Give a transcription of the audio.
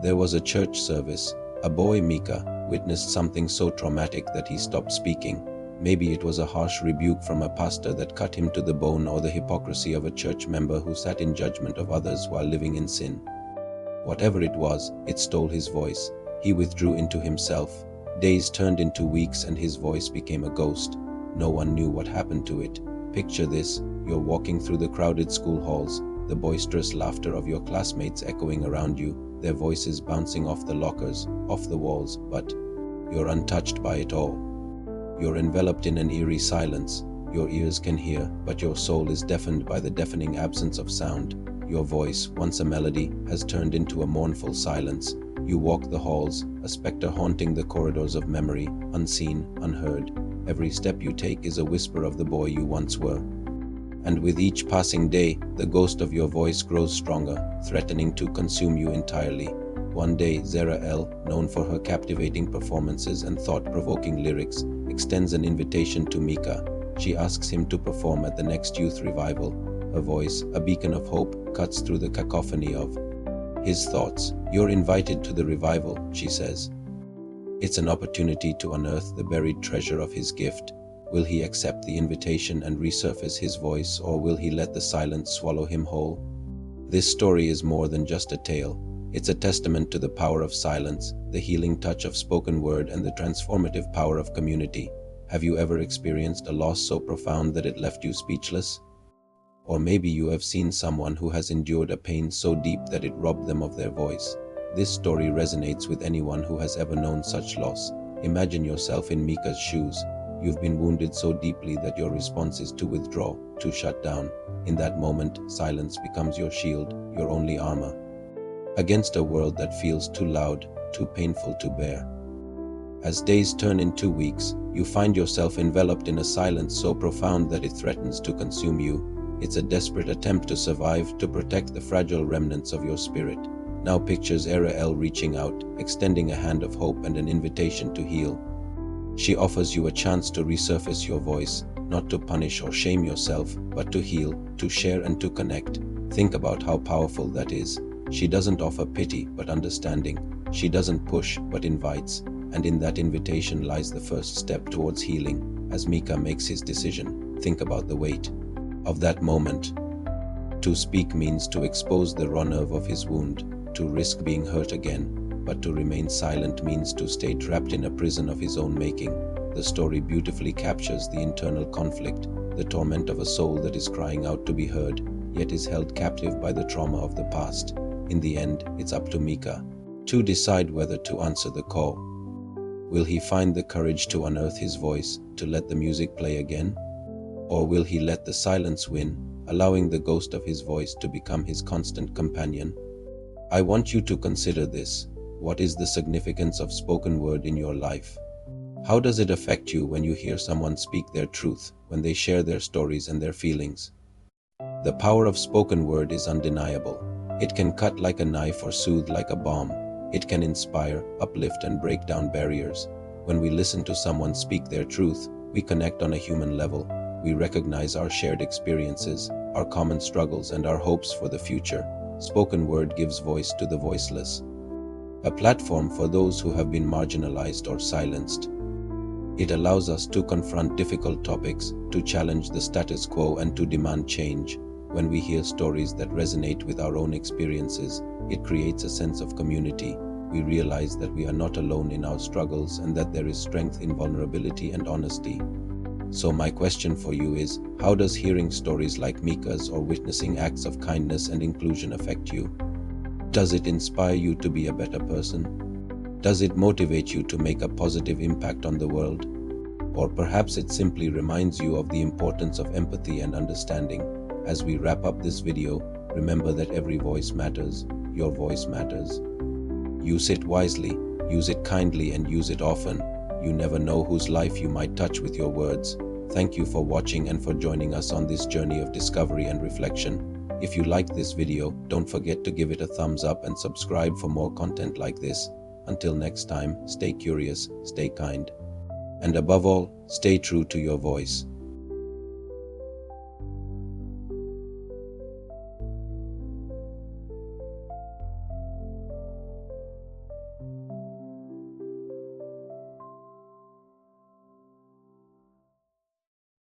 There was a church service. A boy, Mika, witnessed something so traumatic that he stopped speaking. Maybe it was a harsh rebuke from a pastor that cut him to the bone, or the hypocrisy of a church member who sat in judgment of others while living in sin. Whatever it was, it stole his voice. He withdrew into himself. Days turned into weeks and his voice became a ghost. No one knew what happened to it. Picture this: you're walking through the crowded school halls, the boisterous laughter of your classmates echoing around you, their voices bouncing off the lockers, off the walls, but you're untouched by it all. You're enveloped in an eerie silence. Your ears can hear, but your soul is deafened by the deafening absence of sound. Your voice, once a melody, has turned into a mournful silence. You walk the halls, a specter haunting the corridors of memory, unseen, unheard. Every step you take is a whisper of the boy you once were. And with each passing day, the ghost of your voice grows stronger, threatening to consume you entirely. One day, Zera Elle, known for her captivating performances and thought-provoking lyrics, extends an invitation to Mika. She asks him to perform at the next youth revival. Her voice, a beacon of hope, cuts through the cacophony of his thoughts. "You're invited to the revival," she says. It's an opportunity to unearth the buried treasure of his gift. Will he accept the invitation and resurface his voice, or will he let the silence swallow him whole? This story is more than just a tale. It's a testament to the power of silence, the healing touch of spoken word, and the transformative power of community. Have you ever experienced a loss so profound that it left you speechless? Or maybe you have seen someone who has endured a pain so deep that it robbed them of their voice. This story resonates with anyone who has ever known such loss. Imagine yourself in Mika's shoes. You've been wounded so deeply that your response is to withdraw, to shut down. In that moment, silence becomes your shield, your only armor, against a world that feels too loud, too painful to bear. As days turn into weeks, you find yourself enveloped in a silence so profound that it threatens to consume you. It's a desperate attempt to survive, to protect the fragile remnants of your spirit. Now picture Zera Elle reaching out, extending a hand of hope and an invitation to heal. She offers you a chance to resurface your voice, not to punish or shame yourself, but to heal, to share and to connect. Think about how powerful that is. She doesn't offer pity, but understanding. She doesn't push, but invites. And in that invitation lies the first step towards healing. As Mika makes his decision, think about the weight of that moment. To speak means to expose the raw nerve of his wound, to risk being hurt again. But to remain silent means to stay trapped in a prison of his own making. The story beautifully captures the internal conflict, the torment of a soul that is crying out to be heard, yet is held captive by the trauma of the past. In the end, it's up to Mika to decide whether to answer the call. Will he find the courage to unearth his voice, to let the music play again? Or will he let the silence win, allowing the ghost of his voice to become his constant companion? I want you to consider this. What is the significance of spoken word in your life? How does it affect you when you hear someone speak their truth, when they share their stories and their feelings? The power of spoken word is undeniable. It can cut like a knife or soothe like a balm. It can inspire, uplift, and break down barriers. When we listen to someone speak their truth, we connect on a human level. We recognize our shared experiences, our common struggles, and our hopes for the future. Spoken word gives voice to the voiceless, a platform for those who have been marginalized or silenced. It allows us to confront difficult topics, to challenge the status quo, and to demand change. When we hear stories that resonate with our own experiences, it creates a sense of community. We realize that we are not alone in our struggles and that there is strength in vulnerability and honesty. So my question for you is, how does hearing stories like Mika's or witnessing acts of kindness and inclusion affect you? Does it inspire you to be a better person? Does it motivate you to make a positive impact on the world? Or perhaps it simply reminds you of the importance of empathy and understanding. As we wrap up this video, remember that every voice matters. Your voice matters. Use it wisely, use it kindly, and use it often. You never know whose life you might touch with your words. Thank you for watching and for joining us on this journey of discovery and reflection. If you liked this video, don't forget to give it a thumbs up and subscribe for more content like this. Until next time, stay curious, stay kind, and above all, stay true to your voice.